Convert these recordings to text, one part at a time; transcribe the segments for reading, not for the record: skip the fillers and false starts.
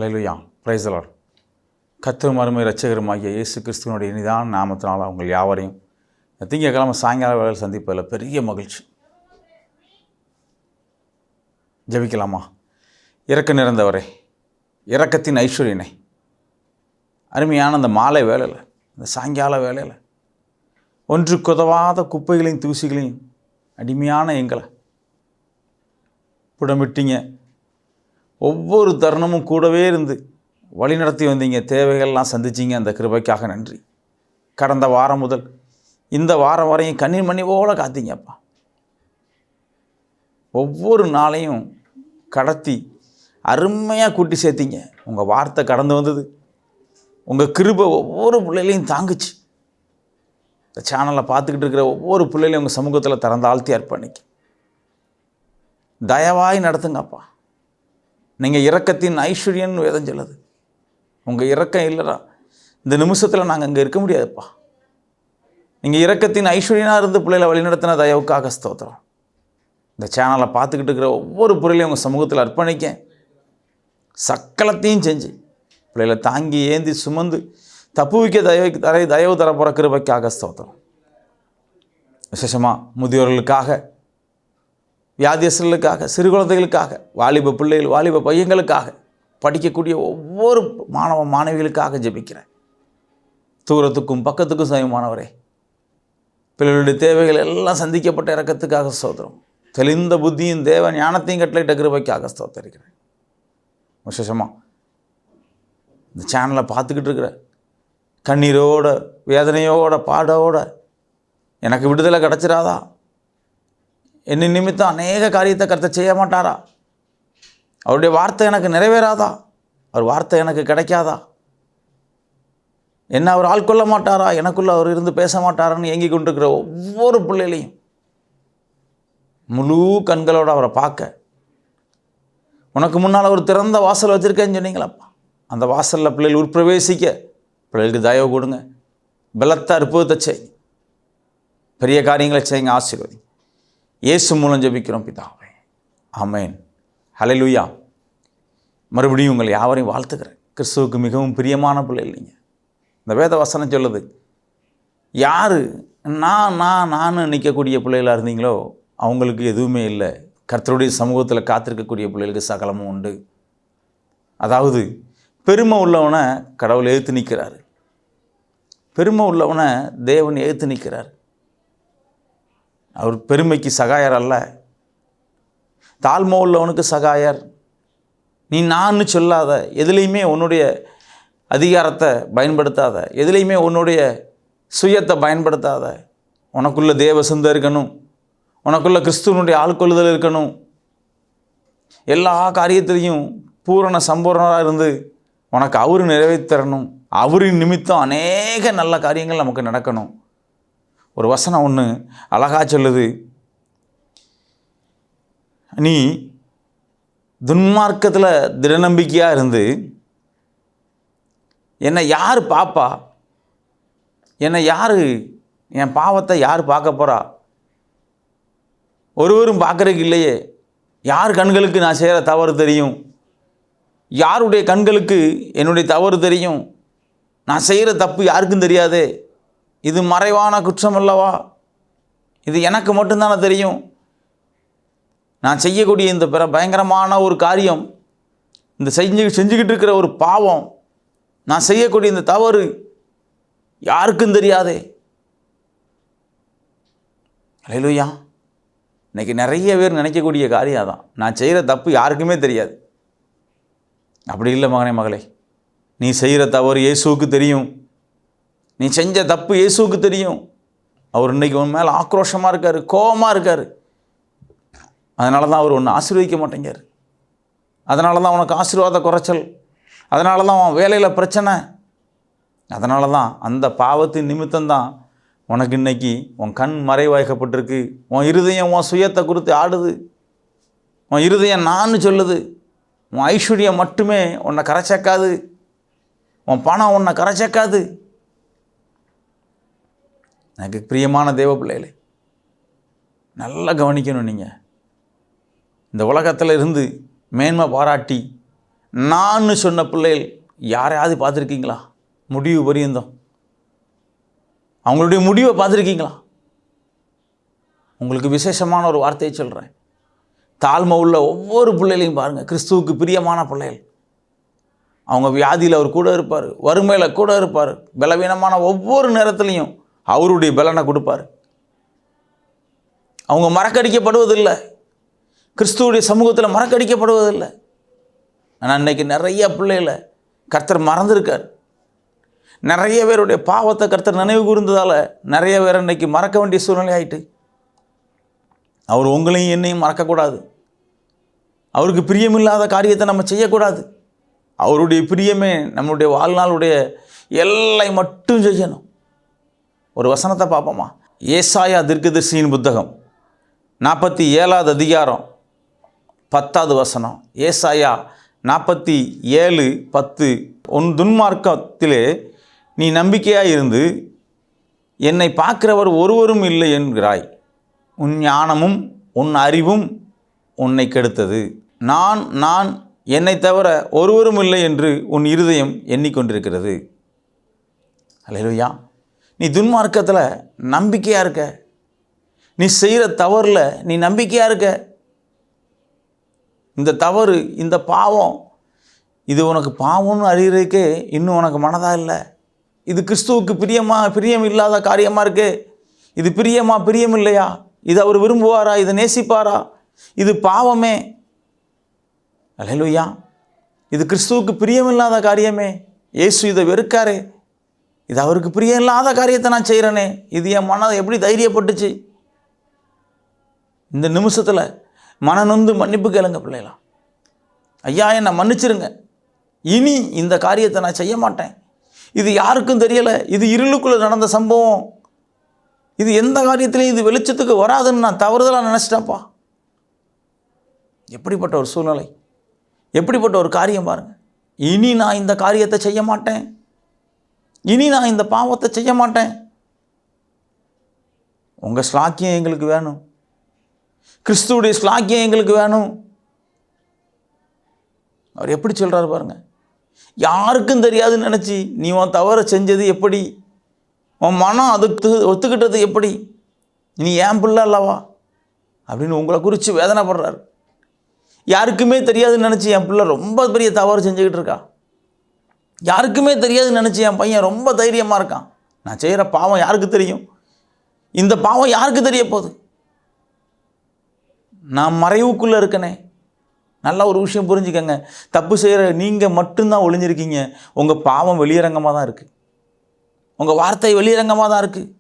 Hallelujah, price the Lord. கர்த்தரும் அருமை இரட்சகருமாகிய இயேசு கிறிஸ்துவினுடைய இனிதான நாமத்தினால் உங்கள் யாவரையும் திங்கட்கிழமை சாயங்கால வேளையில் சந்திப்பதில் பெரிய மகிழ்ச்சி. ஜெபிக்கலாமா? இரக்க நிறைந்தவரே, இரக்கத்தின் ஐஸ்வர்யனை, அருமையான அந்த மாலை வேளையில், இந்த சாயங்கால வேளையில் ஒன்றுக்கு உதவாத குப்பைகளையும் தூசிகளையும் அடிமையான எங்களை புடமிட்டீங்க. ஒவ்வொரு தருணமும் கூடவே இருந்து வழி நடத்தி வந்தீங்க. தேவைகள்லாம் சந்திச்சிங்க. அந்த கிருபைக்காக நன்றி. கடந்த வாரம் முதல் இந்த வாரம் வரையும் கண்ணீர் மணி போல காத்தீங்கப்பா. ஒவ்வொரு நாளையும் கடத்தி அருமையாக கூட்டி சேர்த்தீங்க. உங்கள் வார்த்தை கடந்து வந்தது. உங்கள் கிருபை ஒவ்வொரு பிள்ளைகளையும் தாங்குச்சு. இந்த சேனலை பார்த்துக்கிட்டு இருக்கிற ஒவ்வொரு பிள்ளைகளையும் உங்கள் சமூகத்தில் திறந்தாழ்த்தி அர்ப்பணிக்க தயவாய் நடத்துங்கப்பா. நீங்கள் இரக்கத்தின் ஐஸ்வர்யன்னு வேதம் சொல்லுது. உங்கள் இரக்கம் இல்லைடா இந்த நிமிஷத்தில் நாங்கள் அங்கே இருக்க முடியாதுப்பா. நீங்கள் இரக்கத்தின் ஐஸ்வர்யனாக இருந்து பிள்ளைகளை வழிநடத்தின தயவுக்காக ஸ்தோத்திரம். இந்த சேனலை பார்த்துக்கிட்டு இருக்கிற ஒவ்வொரு பொருளையும் உங்கள் சமூகத்தில் அர்ப்பணிக்க சக்கலத்தையும் செஞ்சு பிள்ளைகளை தாங்கி ஏந்தி சுமந்து தப்பு வைக்க தயவு தர போகிற கிருபைக்காக ஸ்தோத்திரம். விசேஷமாக முதியோர்களுக்காக, வியாதியஸ்தர்களுக்காக, சிறு குழந்தைகளுக்காக, வாலிப பிள்ளைகள், வாலிப பையங்களுக்காக, படிக்கக்கூடிய ஒவ்வொரு மாணவ மாணவிகளுக்காக ஜெபிக்கிறேன். தூரத்துக்கும் பக்கத்துக்கும் சமமானவரே, பிள்ளைகளுடைய தேவைகள் எல்லாம் சந்திக்கப்பட்ட இரக்கத்துக்காக ஸ்தோத்திரம். தெளிந்த புத்தியும் தேவ ஞானத்தையும் கட்டளையிட்ட கிருபைக்காக ஸ்தோத்தரிக்கிறேன். விசேஷமாக இந்த சேனலை பார்த்துக்கிட்டு இருக்கிற கண்ணீரோட, வேதனையோட, பாடோட எனக்கு விடுதலை கிடச்சிடாதா, என்னை நிமித்தம் அநேக காரியத்தை கர்த்தர் செய்ய மாட்டாரா, அவருடைய வார்த்தை எனக்கு நிறைவேறாதா, அவர் வார்த்தை எனக்கு கிடைக்காதா, என்ன அவர் ஆள்கொள்ள மாட்டாரா, எனக்குள்ளே அவர் இருந்து பேச மாட்டாரான்னு ஏங்கி கொண்டிருக்கிற ஒவ்வொரு பிள்ளைகளையும் முழு கண்களோடு அவரை பார்க்க, உனக்கு முன்னால் ஒரு திறந்த வாசல் வச்சுருக்கேன்னு சொன்னீங்களப்பா. அந்த வாசலில் பிள்ளைகள் உட்பிரவேசிக்க பிள்ளைகளுக்கு தயவு கொடுங்க. பலத்த அற்புதத்தை செய்யுங்க. பெரிய காரியங்களை செய்யுங்க. ஆசீர்வதி. இயேசு மூலம் ஜெபிக்கிறோம் பிதாவே, ஆமென். ஹல்லேலூயா. மறுபடியும் உங்கள் யாவரையும் வாழ்த்துக்கிறேன். கிறிஸ்துவுக்கு மிகவும் பிரியமான பிள்ளைகள் நீங்கள். இந்த வேத வசனம் சொல்லுது, யார் நான் நிற்கக்கூடிய பிள்ளைகளாக இருந்தீங்களோ அவங்களுக்கு எதுவுமே இல்லை. கர்த்தருடைய சமூகத்தில் காத்திருக்கக்கூடிய பிள்ளைகளுக்கு சகலமும் உண்டு. அதாவது பெருமை உள்ளவனை கடவுள் எதிர்த்து நிற்கிறாரு. பெருமை உள்ளவனை தேவன் எதிர்த்து நிற்கிறார். அவர் பெருமைக்கு சகாயர் அல்ல, தாழ்மை உள்ளவனுக்கு சகாயர். நீ நான் சொல்லாத, எதுலேயுமே உன்னுடைய அதிகாரத்தை பயன்படுத்தாத, எதுலேயுமே உன்னுடைய சுயத்தை பயன்படுத்தாத. உனக்குள்ள தேவ சிந்தை இருக்கணும், உனக்குள்ள கிறிஸ்துவனுடைய ஆள்கொள்ளுதல் இருக்கணும். எல்லா காரியத்திலையும் பூரண சம்பூர்ணராக இருந்து உனக்கு அவர் நிறைவேற்றணும். அவரின் நிமித்தம் அநேக நல்ல காரியங்கள் நமக்கு நடக்கணும். ஒரு வசனம் ஒன்று அழகா சொல்லுது, நீ துன்மார்க்கத்தில் திடநம்பிக்கையாக இருந்து என்னை யார் பார்ப்பா, என்னை யார், என் பாவத்தை யார் பார்க்க போகிறா, ஒருவரும் பார்க்குறதுக்கு இல்லையே. யார் கண்களுக்கு நான் செய்கிற தவறு தெரியும், யாருடைய கண்களுக்கு என்னுடைய தவறு தெரியும், நான் செய்கிற தப்பு யாருக்கும் தெரியாதே, இது மறைவான குற்றம் அல்லவா, இது எனக்கு மட்டும்தானே தெரியும். நான் செய்யக்கூடிய இந்த பயங்கரமான ஒரு காரியம், இந்த செஞ்சுக்கிட்டு இருக்கிற ஒரு பாவம், நான் செய்யக்கூடிய இந்த தவறு யாருக்கும் தெரியாதே. ஹல்லேலூயா. இன்றைக்கி நிறைய பேர் நினைக்கக்கூடிய காரியம் அதான், நான் செய்கிற தப்பு யாருக்குமே தெரியாது. அப்படி இல்லை மகனே, மகளே, நீ செய்கிற தவறு இயேசுவுக்கு தெரியும். நீ செஞ்ச தப்பு இயேசுவுக்கு தெரியும். அவர் இன்றைக்கி உன் மேலே ஆக்ரோஷமாக இருக்கார், கோபமாக இருக்கார். அதனால தான் அவர் ஒன்று ஆசீர்வதிக்க மாட்டேங்கார். அதனால தான் உனக்கு ஆசீர்வாத குறைச்சல், அதனால தான் உன் வேலையில் பிரச்சனை, அதனால தான் அந்த பாவத்தின் நிமித்தம்தான் உனக்கு இன்றைக்கி உன் கண் மறைவாய்க்கப்பட்டிருக்கு. உன் இருதயம் உன் சுயத்தை குறித்து ஆடுது. உன் இருதயம் நான் சொல்லுது. உன் ஐஸ்வர்யம் மட்டுமே உன்னை கரைச்சேக்காது, உன் பணம் உன்னை கரைச்சேக்காது. எனக்கு பிரியமான தேவ பிள்ளைகளே, நல்லா கவனிக்கணும். நீங்கள் இந்த உலகத்தில் இருந்து மேன்மை பாராட்டி நான் சொன்ன பிள்ளைகள் யாரையாவது பார்த்துருக்கீங்களா? முடிவு பரியந்தம் அவங்களுடைய முடிவை பார்த்துருக்கீங்களா? உங்களுக்கு விசேஷமான ஒரு வார்த்தையை சொல்கிறேன். தாழ்மை உள்ள ஒவ்வொரு பிள்ளைகளையும் பாருங்கள், கிறிஸ்துவுக்கு பிரியமான பிள்ளைகள். அவங்க வியாதியில் அவர் கூட இருப்பார், வறுமையில் கூட இருப்பார், பலவீனமான ஒவ்வொரு நேரத்துலையும் அவருடைய பலனை கொடுப்பார். அவங்க மறக்கடிக்கப்படுவதில்லை, கிறிஸ்துவுடைய சமூகத்தில் மறக்கடிக்கப்படுவதில்லை. ஆனால் இன்றைக்கி நிறைய பிள்ளைகளை கர்த்தர் மறந்துருக்கார். நிறைய பேருடைய பாவத்தை கர்த்தர் நினைவு கூர்ந்ததால் நிறைய பேர் இன்றைக்கி மறக்க வேண்டிய சூழ்நிலை ஆகிட்டு. அவர் உங்களையும் என்னையும் மறக்கக்கூடாது. அவருக்கு பிரியமில்லாத காரியத்தை நம்ம செய்யக்கூடாது. அவருடைய பிரியமே நம்மளுடைய வாழ்நாளுடைய எல்லை மட்டும் செய்யணும். ஒரு வசனத்தை பார்ப்போமா? ஏசாயா தீர்க்கதரிசியின் புத்தகம் 47வது அதிகாரம் 10வது வசனம். ஏசாயா 47:10. உன் துன்மார்க்கத்திலே நீ நம்பிக்கையாக இருந்து என்னை பார்க்கிறவர் ஒருவரும் இல்லை என்கிறாய். உன் ஞானமும் உன் அறிவும் உன்னை கெடுத்தது. நான் என்னை தவிர ஒருவரும் இல்லை என்று உன் இருதயம் எண்ணிக்கொண்டிருக்கிறது. அல்லேலூயா. நீ துன்மார்க்கத்தில் நம்பிக்கையாக இருக்க, நீ செய்கிற தவறில் நீ நம்பிக்கையாக இருக்க. இந்த தவறு, இந்த பாவம், இது உனக்கு பாவம்னு அறிகிறதுக்கே இன்னும் உனக்கு மனதாக இல்லை. இது கிறிஸ்துவுக்கு பிரியம் இல்லாத காரியமாக இருக்கு. இது பிரியம் இல்லையா? இது அவர் விரும்புவாரா? இதை நேசிப்பாரா? இது பாவமே. அல்லேலூயா. இது கிறிஸ்துவுக்கு பிரியமில்லாத காரியமே. இயேசு இதை வெறுக்காரே. இது அவருக்கு பிரியம் இல்லாத காரியத்தை நான் செய்கிறேனே, இது என் மனதை எப்படி தைரியப்பட்டுச்சு? இந்த நிமிஷத்தில் மனநொந்து மன்னிப்பு கேளுங்க பிள்ளைகளா. ஐயா, என்னை மன்னிச்சிருங்க, இனி இந்த காரியத்தை நான் செய்ய மாட்டேன். இது யாருக்கும் தெரியலை, இது இருளுக்குள்ளே நடந்த சம்பவம், இது எந்த காரியத்திலையும் இது வெளிச்சத்துக்கு வராதுன்னு நான் தவறுதலாக நினச்சிட்டேன்ப்பா. எப்படிப்பட்ட ஒரு சூழ்நிலை, எப்படிப்பட்ட ஒரு காரியம் பாருங்கள். இனி நான் இந்த காரியத்தை செய்ய மாட்டேன், இனி நான் இந்த பாவத்தை செய்ய மாட்டேன். உங்கள் ஸ்லாக்கியம் எங்களுக்கு வேணும், கிறிஸ்துவுடைய ஸ்லாக்கியம் எங்களுக்கு வேணும். அவர் எப்படி சொல்கிறார் பாருங்கள். யாருக்கும் தெரியாதுன்னு நினச்சி நீ உன் தவறை செஞ்சது எப்படி, உன் மனம் அதுக்கு ஒத்துக்கிட்டது எப்படி, நீ ஏன் பிள்ளை அல்லவா அப்படின்னு உங்களை குறித்து வேதனைப்படுறாரு. யாருக்குமே தெரியாதுன்னு நினச்சி என் பிள்ளை ரொம்ப பெரிய தவறு செஞ்சுக்கிட்டு இருக்கா, யாருக்குமே தெரியாதுன்னு நினச்சி என் பையன் ரொம்ப தைரியமாக இருக்கான். நான் செய்கிற பாவம் யாருக்கு தெரியும்? இந்த பாவம் யாருக்கு தெரிய போகுது? நான் மறைவுக்குள்ளே இருக்கனே. நல்ல ஒரு விஷயம் புரிஞ்சுக்கங்க, தப்பு செய்கிற நீங்கள் மட்டும்தான் ஒளிஞ்சிருக்கீங்க. உங்கள் பாவம் வெளியரங்கமாக தான் இருக்குது, உங்கள் வார்த்தை வெளியரங்கமாக தான் இருக்குது,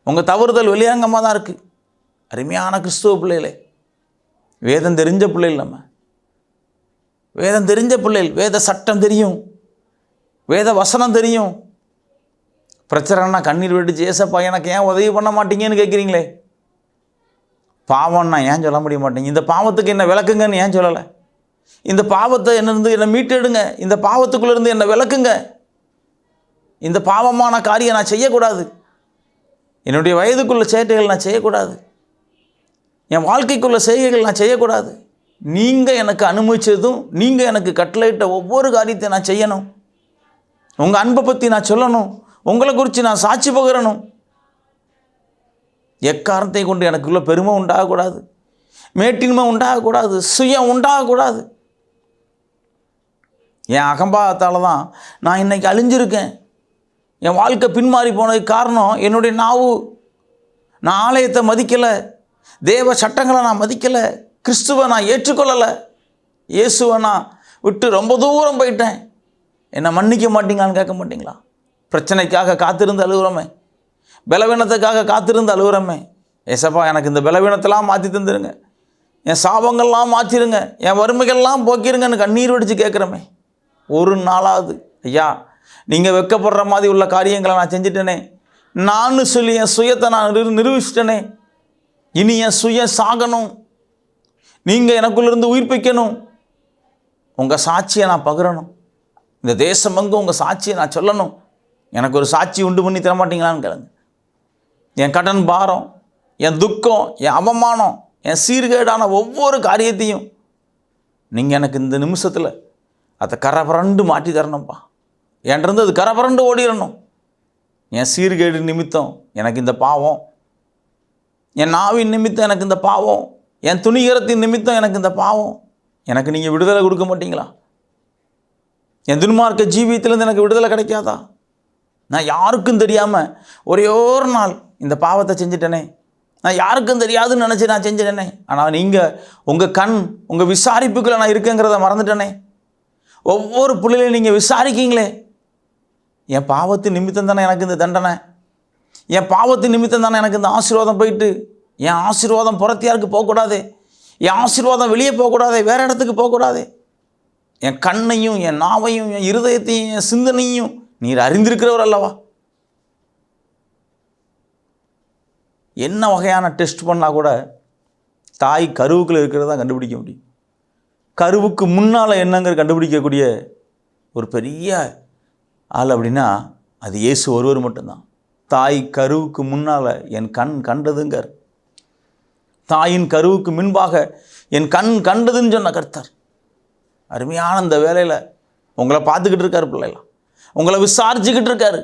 உங்கள் தவறுதல் வெளியரங்கமாக தான் இருக்குது. அருமையான கிறிஸ்துவ பிள்ளைகளே, வேதம் தெரிஞ்ச பிள்ளைகள், நம்ம வேதம் தெரிஞ்ச பிள்ளைகள், வேத சட்டம் தெரியும், வேத வசனம் தெரியும். பிரச்சனைனா கண்ணீர் வெடிச்சு ஏசப்பா எனக்கு ஏன் உதவி பண்ண மாட்டீங்கன்னு கேட்குறீங்களே. பாவம்னா ஏன் சொல்ல முடிய மாட்டேங்க? இந்த பாவத்துக்கு என்ன விளக்குங்கன்னு ஏன் சொல்லலை? இந்த பாவத்தை என்னிருந்து என்னை மீட்டெடுங்க, இந்த பாவத்துக்குள்ளேருந்து என்னை விளக்குங்க. இந்த பாவமான காரியம் நான் செய்யக்கூடாது, என்னுடைய வயதுக்குள்ள சேட்டைகள் நான் செய்யக்கூடாது, என் வாழ்க்கைக்குள்ள செய்கைகள் நான் செய்யக்கூடாது. நீங்கள் எனக்கு அனுமதிச்சதும் நீங்கள் எனக்கு கட்டளையிட்ட ஒவ்வொரு காரியத்தை நான் செய்யணும். உங்கள் அன்பை பற்றி நான் சொல்லணும், உங்களை குறித்து நான் சாட்சி பகிரணும். எக்காரணத்தை கொண்டு எனக்குள்ள பெருமை உண்டாகக்கூடாது, மேட்டின்மை உண்டாகக்கூடாது, சுயம் உண்டாகக்கூடாது. என் அகம்பாவத்தால் தான் நான் இன்றைக்கி அழிஞ்சிருக்கேன். என் வாழ்க்கை பின்மாறி போனதுக்கு காரணம் என்னுடைய நாவு. நான் ஆலயத்தை மதிக்கலை, தேவ சட்டங்களை நான் மதிக்கலை, கிறிஸ்துவை நான் ஏற்றுக்கொள்ளலை, இயேசுவை நான் விட்டு ரொம்ப தூரம் போயிட்டேன். என்னை மன்னிக்க மாட்டீங்களான்னு கேட்க மாட்டீங்களா? பிரச்சனைக்காக காத்திருந்து அழுகுறோமே, பலவீனத்துக்காக காத்திருந்து அழுகுறோமே. ஏசப்பா எனக்கு இந்த பலவீனத்தெல்லாம் மாற்றி தந்துடுங்க, என் சாபங்கள்லாம் மாற்றிடுங்க, என் வறுமைகள்லாம் போக்கிடுங்கன்னு கண்ணீர் வடித்து கேட்குறோமே. ஒரு நாளாவது ஐயா நீங்கள் வெட்கப்படுற மாதிரி உள்ள காரியங்களை நான் செஞ்சிட்டேனே, நான் சொல்லி என் சுயத்தை நான் நிரூபிச்சிட்டேனே, இனி என் சுயம் சாகணும், நீங்கள் எனக்குள்ளேருந்து உயிர்ப்பிக்கணும், உங்கள் சாட்சியை நான் பகிரணும், இந்த தேசம் எங்கே உங்கள் சாட்சியை நான் சொல்லணும். எனக்கு ஒரு சாட்சி உண்டு பண்ணி தரமாட்டீங்களான்னு கேளுங்க. என் கடன் பாரம், என் துக்கம், என் அவமானம், என் சீர்கேடான ஒவ்வொரு காரியத்தையும் நீங்கள் எனக்கு இந்த நிமிஷத்தில் அதை கரபரண்டு மாற்றி தரணும்ப்பா. என்கிட்ட அது கரபரண்டு ஓடிடணும். என் சீர்கேடு நிமித்தம் எனக்கு இந்த பாவம், என் நாவின் நிமித்தம் எனக்கு இந்த பாவம், என் துணிகரத்தின் நிமித்தம் எனக்கு இந்த பாவம். எனக்கு நீங்கள் விடுதலை கொடுக்க மாட்டீங்களா? என் துன்மார்க்க ஜீவியத்திலேருந்து எனக்கு விடுதலை கிடைக்காதா? நான் யாருக்கும் தெரியாமல் ஒரே ஒரு நாள் இந்த பாவத்தை செஞ்சுட்டேனே, நான் யாருக்கும் தெரியாதுன்னு நினச்சி நான் செஞ்சிட்டேனே. ஆனால் நீங்கள் உங்கள் கண் உங்கள் விசாரிப்புக்குள்ளே நான் இருக்கேங்கிறத மறந்துட்டேனே. ஒவ்வொரு பிள்ளைகளையும் நீங்கள் விசாரிக்கீங்களே. என் பாவத்தின் நிமித்தம் தானே எனக்கு இந்த தண்டனை, என் பாவத்தின் நிமித்தம் தானே எனக்கு இந்த ஆசீர்வாதம் போயிட்டு. என் ஆசீர்வாதம் புறத்தியாருக்கு போகக்கூடாது, என் ஆசீர்வாதம் வெளியே போகக்கூடாது, வேறு இடத்துக்கு போகக்கூடாது. என் கண்ணையும் என் நாவையும் என் இருதயத்தையும் என் சிந்தனையும் நீர் அறிந்திருக்கிறவர் அல்லவா? என்ன வகையான டெஸ்ட் பண்ணால் கூட தாய் கருவுக்குள்ளே இருக்கிறதா கண்டுபிடிக்க முடியும். கருவுக்கு முன்னால் என்னங்கிற கண்டுபிடிக்கக்கூடிய ஒரு பெரிய ஆள் அப்படின்னா அது இயேசு ஒருவர் மட்டும்தான். தாய் கருவுக்கு முன்னால் என் கண் கண்டதுங்கார். தாயின் கருவுக்கு முன்பாக என் கண் கண்டதுன்னு சொன்ன கர்த்தர். அருமையான இந்த வேலையில் உங்களை பார்த்துக்கிட்டு இருக்காரு, பிள்ளைலாம் உங்களை விசாரிச்சுக்கிட்டு இருக்காரு.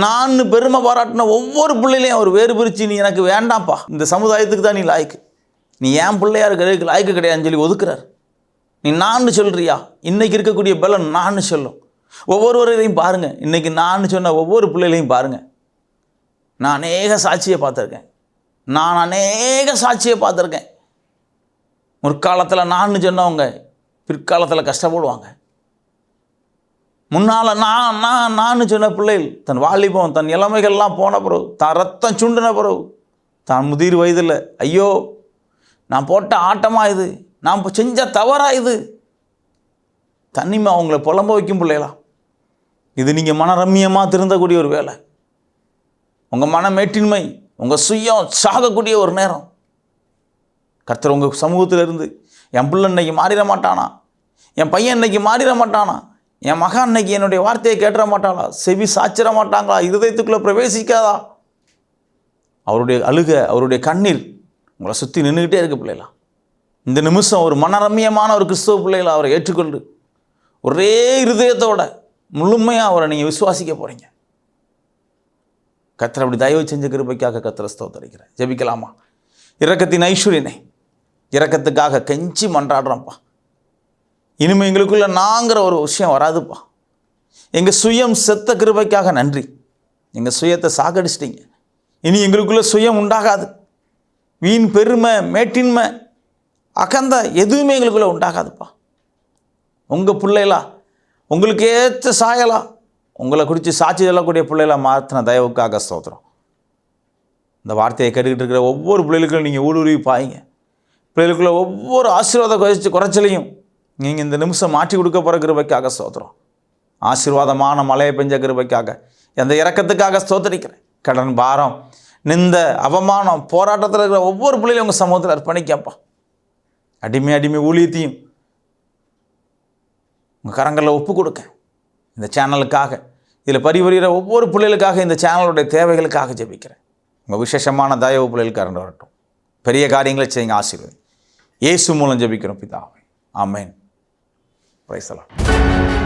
நான் பெருமை பாராட்டின ஒவ்வொரு பிள்ளைகளையும் அவர் வேறு பிரித்து நீ எனக்கு வேண்டாம்ப்பா, இந்த சமுதாயத்துக்கு தான் நீ லாய்க்கு, நீ ஏன் பிள்ளையா இருக்கிறதுக்கு லாய்க்கு கிடையாதுன்னு சொல்லி ஒதுக்குறார். நீ நான் சொல்கிறியா? இன்றைக்கி இருக்கக்கூடிய பலன் நான் சொல்லும். ஒவ்வொருவரையும் பாருங்கள், இன்றைக்கி நான் சொன்ன ஒவ்வொரு பிள்ளைகளையும் பாருங்கள். நான் அநேக சாட்சியை பார்த்துருக்கேன். முற்காலத்தில் நான் சொன்னவங்க பிற்காலத்தில் கஷ்டப்படுவாங்க. முன்னால் நான் சொன்ன பிள்ளைகள் தன் வாலிபம் தன் இளமைகள்லாம் போன பிறகு, தான் ரத்தம் சுண்டின பிறகு, தான் முதிர் வயதில் ஐயோ நான் போட்ட ஆட்டமா இது, நான் செஞ்ச தவறா இது, தனிமை அவங்கள புலம்ப வைக்கும் பிள்ளைகளா. இது நீங்கள் மனரம்யமாக திருந்தக்கூடிய ஒரு வேலை. உங்கள் மனமேட்டின்மை உங்கள் சுயம் சாகக்கூடிய ஒரு நேரம். கர்த்தர் உங்கள் சமூகத்தில் இருந்து என் பிள்ளை இன்னைக்கு மாறிட மாட்டானா, என் பையன் இன்னைக்கு மாறிட மாட்டானா, என் மகன் இன்னைக்கு என்னுடைய வார்த்தையை கேட்டுற மாட்டாளா, செவி சாச்சிட மாட்டாங்களா, இருதயத்துக்குள்ளே பிரவேசிக்காதா? அவருடைய அழுக அவருடைய கண்ணீர் உங்களை சுற்றி நின்றுக்கிட்டே இருக்கு பிள்ளைகளா. இந்த நிமிஷம் ஒரு மனரம்யமான ஒரு கிறிஸ்தவ பிள்ளைகளை அவரை ஏற்றுக்கொண்டு ஒரே இருதயத்தோட முழுமையாக அவரை நீங்கள் விசுவாசிக்க போகிறீங்க. கர்த்தர் அப்படி தயவு செஞ்ச கிருபைக்காக கர்த்தரை ஸ்தோத்திரிக்கிறேன். ஜெபிக்கலாமா? இரக்கத்தின் ஐஸ்வர்யனே, இரக்கத்துக்காக கெஞ்சி மன்றாடுறோம்ப்பா. இனிமேல் எங்களுக்குள்ள நாங்கிற ஒரு விஷயம் வராதுப்பா. எங்கள் சுயம் செத்த கிருபைக்காக நன்றி. எங்கள் சுயத்தை சாகடிச்சிட்டிங்க. இனி எங்களுக்குள்ள சுயம் உண்டாகாது. வீண் பெருமை மேட்டின்மை அகந்த எதுவுமே எங்களுக்குள்ளே உண்டாகாதுப்பா. உங்கள் பிள்ளைகளா, உங்களுக்கு ஏற்ற சாயலா, உங்களை குறித்து சாட்சி சொல்லக்கூடிய பிள்ளைகளாக மாற்றின தயவுக்காக ஸ்தோத்திரம். இந்த வார்த்தையை கேட்டுக்கிட்டு இருக்கிற ஒவ்வொரு பிள்ளைகளுக்கும் நீங்கள் ஊடுருவி பாய்ங்க. பிள்ளைகளுக்குள்ள ஒவ்வொரு ஆசீர்வாத குறைச்சலையும் நீங்கள் இந்த நிமிஷம் மாற்றி கொடுக்க போகிற கிருபைக்காக ஸ்தோத்திரம். ஆசீர்வாதமான மழையை பெஞ்ச கிருபைக்காக அந்த இரக்கத்துக்காக ஸ்தோத்திரிக்கிறேன். கடன் பாரம் நிந்த அவமானம் போராட்டத்தில் இருக்கிற ஒவ்வொரு பிள்ளைகளும் உங்கள் சமூகத்தில் அர்ப்பணிக்கப்பா. அடிமை ஊழியத்தையும் உங்கள் கரங்களில் ஒப்பு கொடுக்க இந்த சேனலுக்காக, இதில் பரிவருகிற ஒவ்வொரு பிள்ளைகளுக்காக, இந்த சேனலுடைய தேவைகளுக்காக ஜெபிக்கிறேன். உங்கள் விசேஷமான தயவு பிள்ளைகளுக்கு கரண்டு வரட்டும். பெரிய காரியங்களை செய்யுங்க. ஆசீர்வாதம் இயேசு மூலம் ஜெபிக்கிறோம் பிதாவே. ஆமென். Praise the Lord.